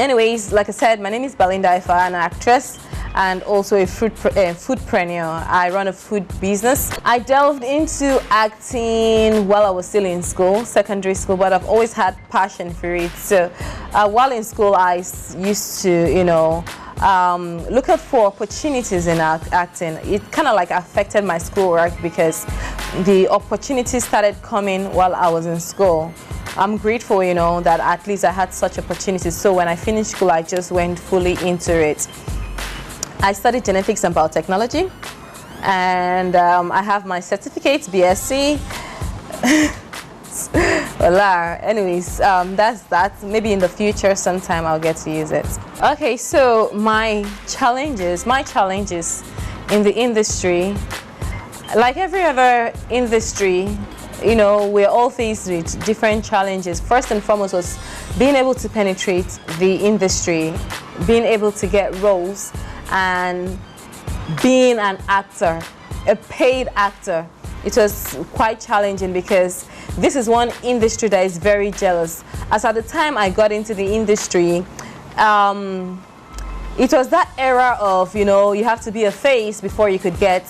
Anyways, like I said, my name is Belinda, Effaa, an actress and also a foodpreneur. I run a food business. I delved into acting while I was still in school, secondary school, but I've always had passion for it. So while in school, I used to, you know, look out for opportunities in acting. It kind of like affected my schoolwork because the opportunities started coming while I was in school. I'm grateful, you know, that at least I had such opportunities. So when I finished school, I just went fully into it. I studied genetics and biotechnology, and I have my certificates, BSc. Voila. Anyways, that's that. Maybe in the future sometime I'll get to use it. Okay, so my challenges in the industry, like every other industry, you know, we're all faced with different challenges. First and foremost was being able to penetrate the industry, being able to get roles, and being an actor, a paid actor. It was quite challenging because this is one industry that is very jealous. As at the time I got into the industry, it was that era of, you know, you have to be a face before you could get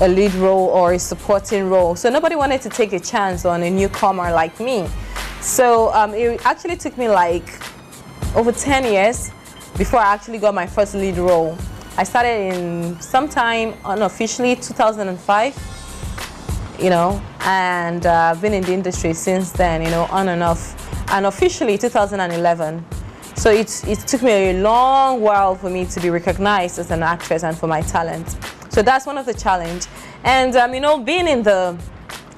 a lead role or a supporting role. So nobody wanted to take a chance on a newcomer like me. So it actually took me like over 10 years before I actually got my first lead role. I started in sometime unofficially 2005, you know, and I've been in the industry since then, you know, on and off, and officially 2011. So it took me a long while for me to be recognized as an actress and for my talent. So that's one of the challenge. And you know, being in the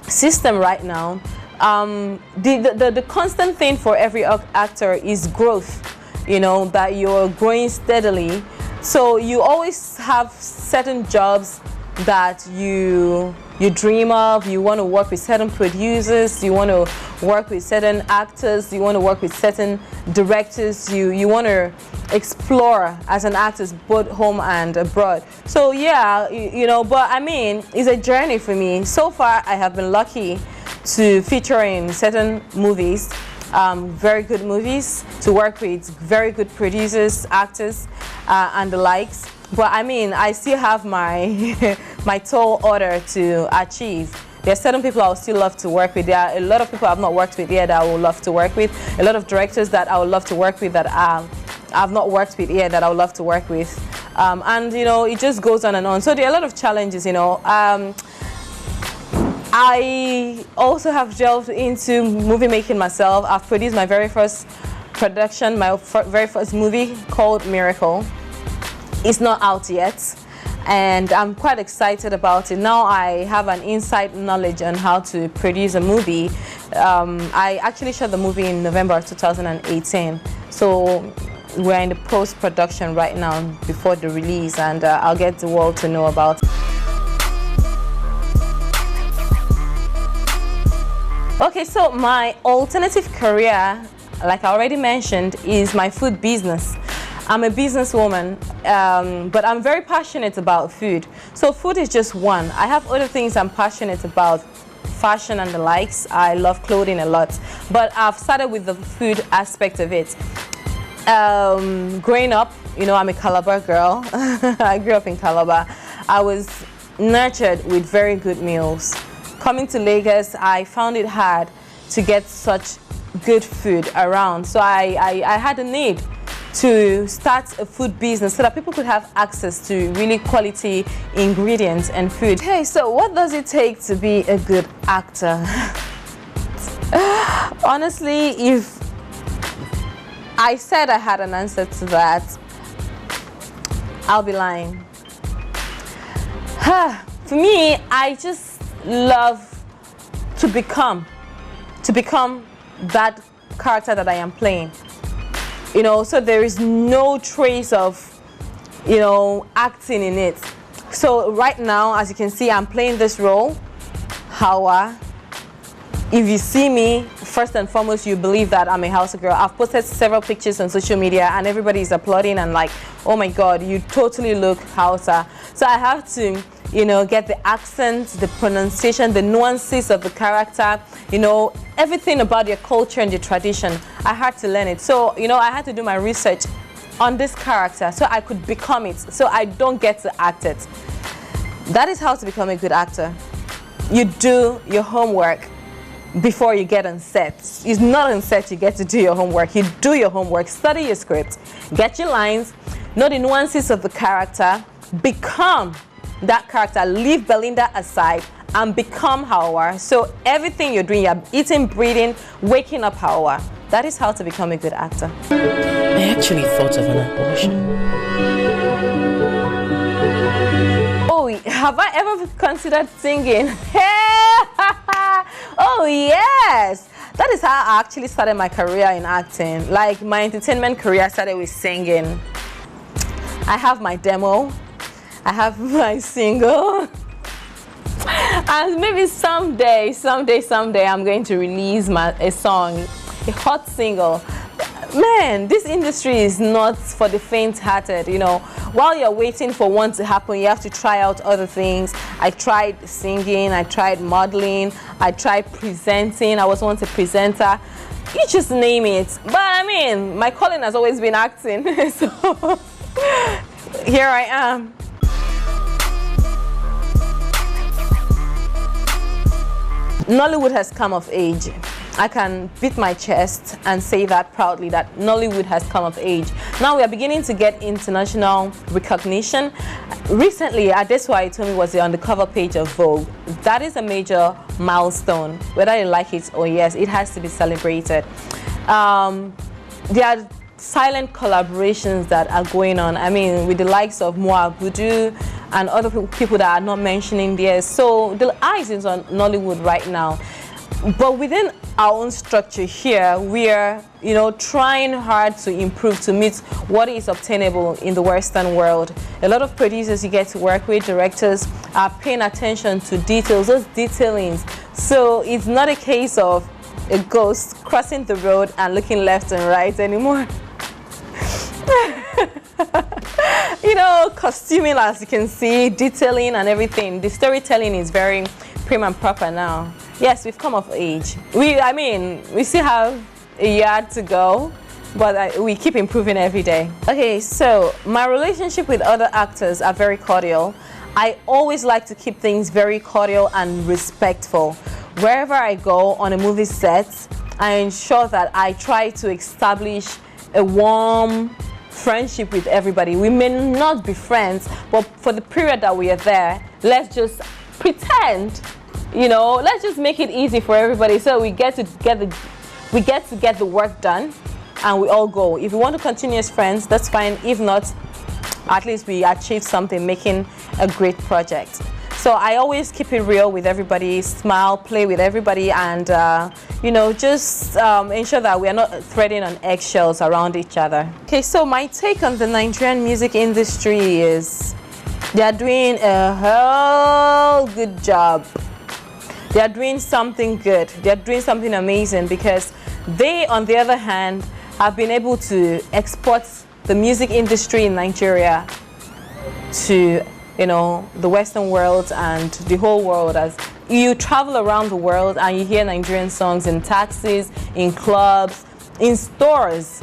system right now, the constant thing for every actor is growth, you know, that you're growing steadily. So you always have certain jobs that you dream of. You want to work with certain producers, you want to work with certain actors, you want to work with certain directors, you want to explore as an actor both home and abroad. So yeah, you know, but I mean, it's a journey for me. So far I have been lucky to feature in certain movies, very good movies, to work with very good producers, actors, and the likes. But I mean, I still have my my tall order to achieve. There are certain people I would still love to work with. There are a lot of people I've not worked with yet that I would love to work with. A lot of directors that I would love to work with that I've not worked with yet that I would love to work with. And you know, it just goes on and on. So there are a lot of challenges, you know. I also have delved into movie making myself. I've produced my very first production, my very first movie called Miracle. It's not out yet, and I'm quite excited about it. Now I have an inside knowledge on how to produce a movie. I actually shot the movie in November 2018, so we're in the post-production right now before the release, and I'll get the world to know about it. Okay, so my alternative career, like I already mentioned, is my food business. I'm a businesswoman, but I'm very passionate about food. So food is just one. I have other things I'm passionate about, fashion and the likes. I love clothing a lot, but I've started with the food aspect of it. Growing up, you know, I'm a Calabar girl. I grew up in Calabar. I was nurtured with very good meals. Coming to Lagos, I found it hard to get such good food around. So I had a need to start a food business so that people could have access to really quality ingredients and food. Okay, so what does it take to be a good actor? Honestly, if I said I had an answer to that, I'll be lying. For me, I just love to become that character that I am playing. You know, so there is no trace of, you know, acting in it. So right now, as you can see, I'm playing this role, Hawa. If you see me, first and foremost, you believe that I'm a Hausa girl. I've posted several pictures on social media and everybody is applauding and like, oh my God, you totally look Hausa. So I have to you know, get the accent, the pronunciation, the nuances of the character, you know, everything about your culture and your tradition. I had to learn it. So, you know, I had to do my research on this character so I could become it, so I don't get to act it. That is how to become a good actor. You do your homework before you get on set. It's not on set you get to do your homework. You do your homework, study your script, get your lines, know the nuances of the character, become that character, leave Belinda aside and become Hawa. So everything you're doing, you're eating, breathing, waking up Hawa. That is how to become a good actor. I actually thought of an abortion. Oh, have I ever considered singing? Oh yes, that is how I actually started my career in acting. Like my entertainment career started with singing. I have my demo, I have my single, and maybe someday I'm going to release a song, a hot single. Man, this industry is not for the faint-hearted, you know. While you're waiting for one to happen, you have to try out other things. I tried singing, I tried modeling, I tried presenting. I was once a presenter. You just name it. But I mean, my calling has always been acting. So here I am. Nollywood has come of age. I can beat my chest and say that proudly, that Nollywood has come of age. Now we are beginning to get international recognition. Recently, Adeswai told me was on the cover page of Vogue. That is a major milestone. Whether you like it or yes, it has to be celebrated. There are silent collaborations that are going on. I mean, with the likes of Moa Budu and other people that are not mentioning there. So the eyes is on Nollywood right now. But within our own structure here, we are, you know, trying hard to improve to meet what is obtainable in the Western world. A lot of producers you get to work with, directors, are paying attention to details, those detailings. So it's not a case of a ghost crossing the road and looking left and right anymore. You know, costuming, as you can see, detailing and everything. The storytelling is very prim and proper now. Yes, we've come of age. We still have a yard to go, but we keep improving every day. Okay, so my relationship with other actors are very cordial. I always like to keep things very cordial and respectful. Wherever I go on a movie set, I ensure that I try to establish a warm friendship with everybody. We may not be friends, but for the period that we are there, let's just pretend. You know, let's just make it easy for everybody so we get to get the work done and we all go. If we want to continue as friends, that's fine. If not, at least we achieve something, making a great project. So I always keep it real with everybody, smile, play with everybody, and you know, just ensure that we are not threading on eggshells around each other. Okay, so my take on the Nigerian music industry is they are doing a whole good job. They are doing something good. They are doing something amazing because they, on the other hand, have been able to export the music industry in Nigeria to, you know, the Western world and the whole world. As you travel around the world and you hear Nigerian songs in taxis, in clubs, in stores.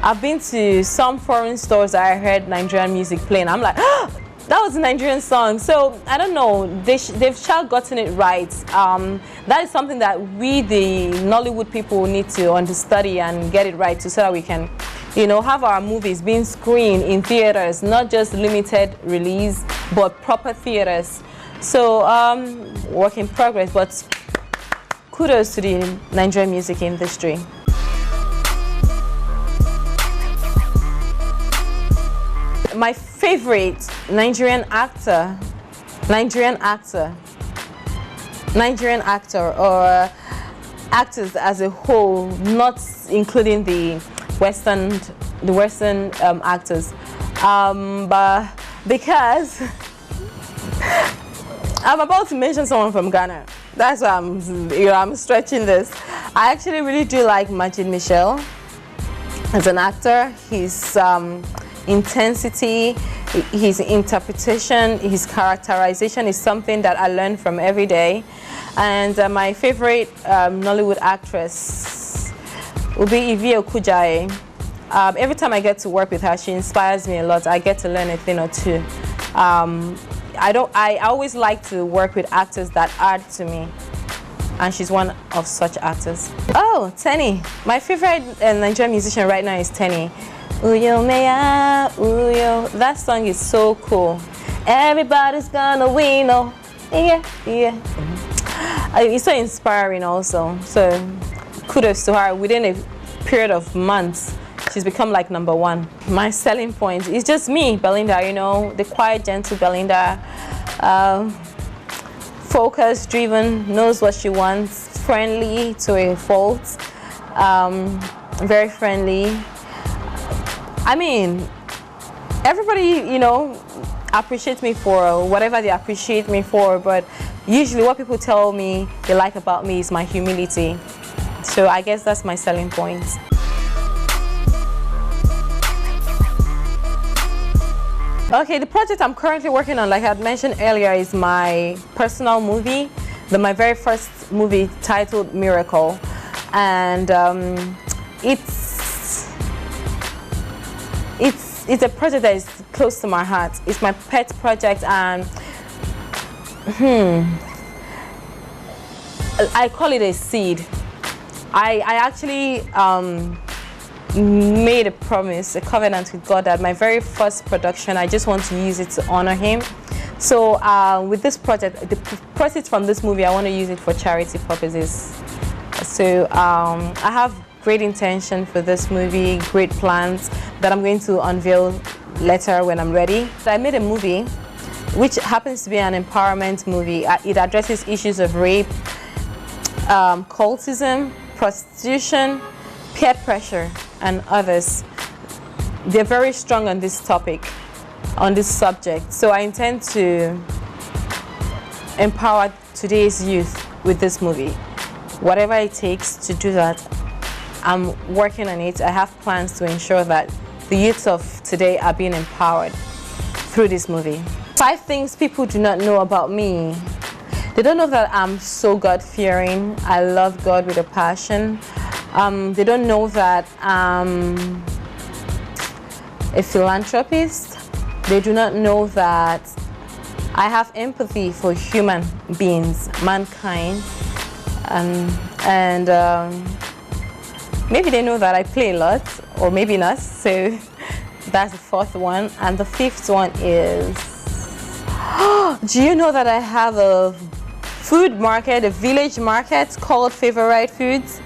I've been to some foreign stores that I heard Nigerian music playing. I'm like, oh, that was a Nigerian song. So I don't know, they've sure gotten it right. That is something that we, the Nollywood people, need to understudy and get it right so that we can, you know, have our movies being screened in theaters, not just limited release, but proper theaters. So work in progress, but kudos to the Nigerian music industry. My favorite Nigerian actor or actors as a whole, not including the Western actors, but because I'm about to mention someone from Ghana. That's why I'm stretching this. I actually really do like Majid Michel as an actor. His intensity, his interpretation, his characterization is something that I learn from every day. And my favorite Nollywood actress will be Effaa. Every time I get to work with her, she inspires me a lot. I get to learn a thing or two. I always like to work with actors that add to me, and she's one of such actors. Oh, Tenny. My favorite Nigerian musician right now is Tenny. Uyo meya, uyo. That song is so cool. Everybody's gonna win, oh. Yeah, yeah. It's so inspiring also. So kudos to her. Within a period of months, she's become like #1. My selling point is just me, Belinda, you know, the quiet, gentle Belinda. Focused, driven, knows what she wants, friendly to a fault, very friendly. I mean, everybody, you know, appreciates me for whatever they appreciate me for, but usually what people tell me they like about me is my humility. So I guess that's my selling point. Okay, the project I'm currently working on, like I had mentioned earlier, is my personal movie, my very first movie titled Miracle. And it's a project that is close to my heart. It's my pet project, and I call it a seed. I actually made a promise, a covenant with God that my very first production, I just want to use it to honor Him. So with this project, the proceeds from this movie, I want to use it for charity purposes. So I have great intention for this movie, great plans that I'm going to unveil later when I'm ready. So I made a movie which happens to be an empowerment movie. It addresses issues of rape, cultism, prostitution, peer pressure, and others. They're very strong on this topic, on this subject. So I intend to empower today's youth with this movie. Whatever it takes to do that, I'm working on it. I have plans to ensure that the youths of today are being empowered through this movie. 5 things people do not know about me. They don't know that I'm so God-fearing. I love God with a passion. They don't know that I'm a philanthropist. They do not know that I have empathy for human beings, mankind. Maybe they know that I play a lot, or maybe not. So that's the 4th one. And the 5th one is, do you know that I have a food market, a village market called Favorite Foods?